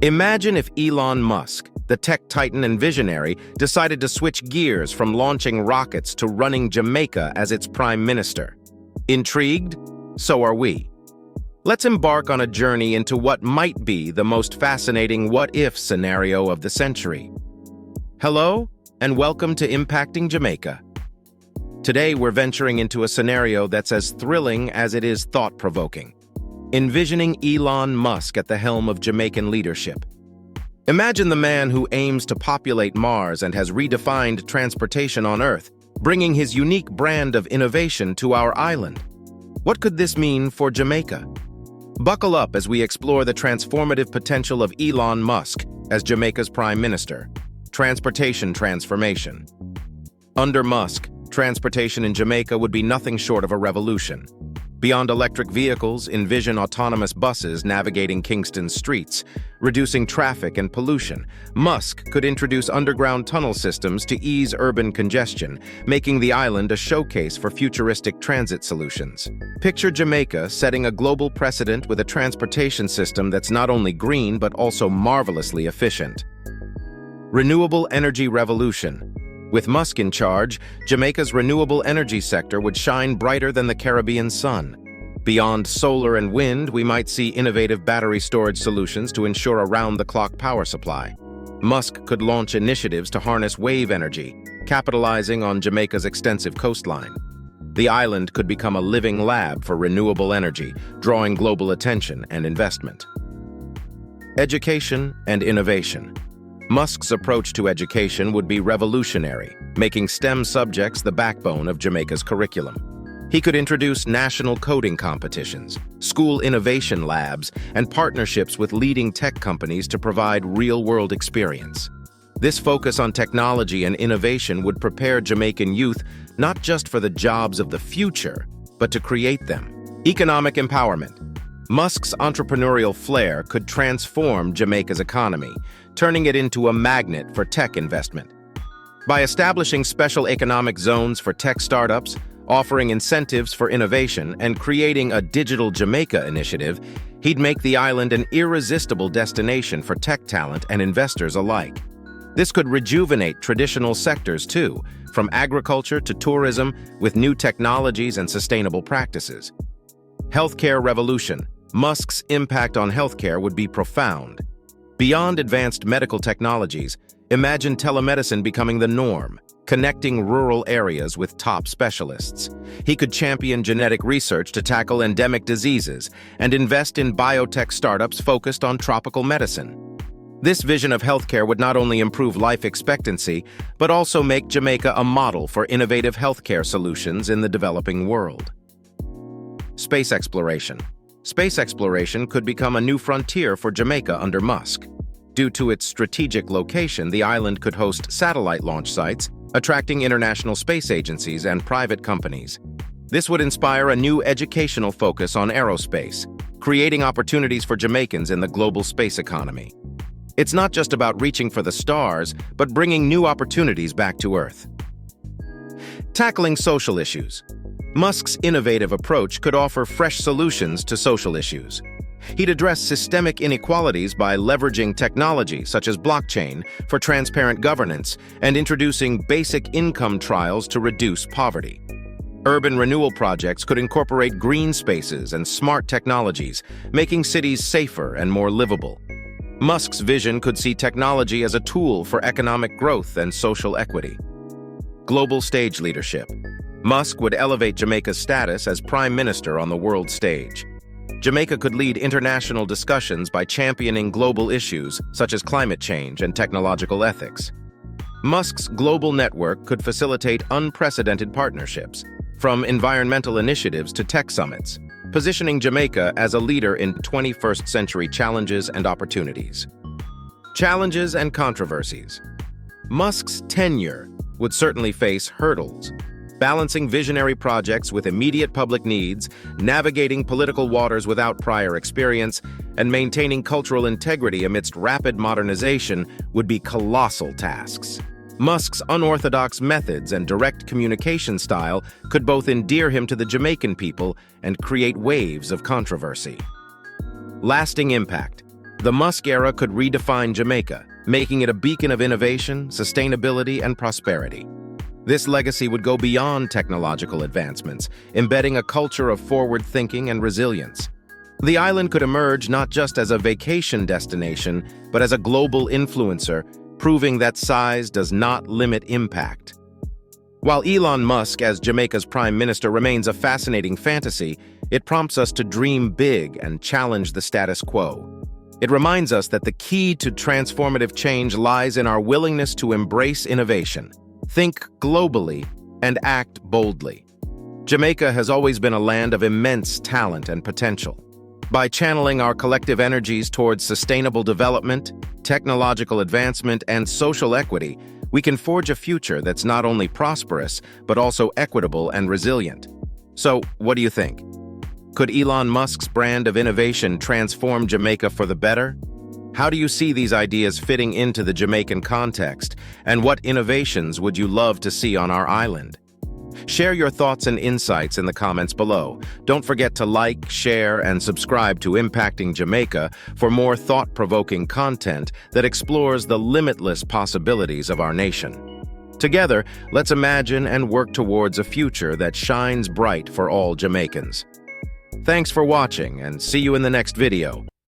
Imagine if Elon Musk, the tech titan and visionary, decided to switch gears from launching rockets to running Jamaica as its prime minister. Intrigued? So are we. Let's embark on a journey into what might be the most fascinating what-if scenario of the century. Hello, and welcome to Impacting Jamaica. Today, we're venturing into a scenario that's as thrilling as it is thought-provoking. Envisioning Elon Musk at the helm of Jamaican leadership. Imagine the man who aims to populate Mars and has redefined transportation on Earth, bringing his unique brand of innovation to our island. What could this mean for Jamaica? Buckle up as we explore the transformative potential of Elon Musk as Jamaica's Prime Minister. Transportation transformation. Under Musk, transportation in Jamaica would be nothing short of a revolution. Beyond electric vehicles, envision autonomous buses navigating Kingston's streets, reducing traffic and pollution. Musk could introduce underground tunnel systems to ease urban congestion, making the island a showcase for futuristic transit solutions. Picture Jamaica setting a global precedent with a transportation system that's not only green but also marvelously efficient. Renewable energy revolution. With Musk in charge, Jamaica's renewable energy sector would shine brighter than the Caribbean sun. Beyond solar and wind, we might see innovative battery storage solutions to ensure around-the-clock power supply. Musk could launch initiatives to harness wave energy, capitalizing on Jamaica's extensive coastline. The island could become a living lab for renewable energy, drawing global attention and investment. Education and innovation. Musk's approach to education would be revolutionary, making STEM subjects the backbone of Jamaica's curriculum. He could introduce national coding competitions, school innovation labs, and partnerships with leading tech companies to provide real-world experience. This focus on technology and innovation would prepare Jamaican youth not just for the jobs of the future, but to create them. Economic empowerment. Musk's entrepreneurial flair could transform Jamaica's economy, turning it into a magnet for tech investment. By establishing special economic zones for tech startups, offering incentives for innovation, and creating a Digital Jamaica initiative, he'd make the island an irresistible destination for tech talent and investors alike. This could rejuvenate traditional sectors too, from agriculture to tourism, with new technologies and sustainable practices. Healthcare revolution. Musk's impact on healthcare would be profound. Beyond advanced medical technologies, imagine telemedicine becoming the norm, connecting rural areas with top specialists. He could champion genetic research to tackle endemic diseases and invest in biotech startups focused on tropical medicine. This vision of healthcare would not only improve life expectancy, but also make Jamaica a model for innovative healthcare solutions in the developing world. Space exploration. Space exploration could become a new frontier for Jamaica under Musk. Due to its strategic location, the island could host satellite launch sites, attracting international space agencies and private companies. This would inspire a new educational focus on aerospace, creating opportunities for Jamaicans in the global space economy. It's not just about reaching for the stars, but bringing new opportunities back to Earth. Tackling social issues. Musk's innovative approach could offer fresh solutions to social issues. He'd address systemic inequalities by leveraging technology such as blockchain for transparent governance and introducing basic income trials to reduce poverty. Urban renewal projects could incorporate green spaces and smart technologies, making cities safer and more livable. Musk's vision could see technology as a tool for economic growth and social equity. Global stage leadership. Musk would elevate Jamaica's status as Prime Minister on the world stage. Jamaica could lead international discussions by championing global issues such as climate change and technological ethics. Musk's global network could facilitate unprecedented partnerships, from environmental initiatives to tech summits, positioning Jamaica as a leader in 21st century challenges and opportunities. Challenges and controversies. Musk's tenure would certainly face hurdles. Balancing visionary projects with immediate public needs, navigating political waters without prior experience, and maintaining cultural integrity amidst rapid modernization would be colossal tasks. Musk's unorthodox methods and direct communication style could both endear him to the Jamaican people and create waves of controversy. Lasting impact. The Musk era could redefine Jamaica, making it a beacon of innovation, sustainability, and prosperity. This legacy would go beyond technological advancements, embedding a culture of forward thinking and resilience. The island could emerge not just as a vacation destination, but as a global influencer, proving that size does not limit impact. While Elon Musk as Jamaica's Prime Minister remains a fascinating fantasy, it prompts us to dream big and challenge the status quo. It reminds us that the key to transformative change lies in our willingness to embrace innovation, think globally, and act boldly. Jamaica has always been a land of immense talent and potential. By channeling our collective energies towards sustainable development, technological advancement, and social equity, we can forge a future that's not only prosperous, but also equitable and resilient. So, what do you think? Could Elon Musk's brand of innovation transform Jamaica for the better? How do you see these ideas fitting into the Jamaican context, and what innovations would you love to see on our island? Share your thoughts and insights in the comments below. Don't forget to like, share, and subscribe to Impacting Jamaica for more thought-provoking content that explores the limitless possibilities of our nation. Together, let's imagine and work towards a future that shines bright for all Jamaicans. Thanks for watching, and see you in the next video.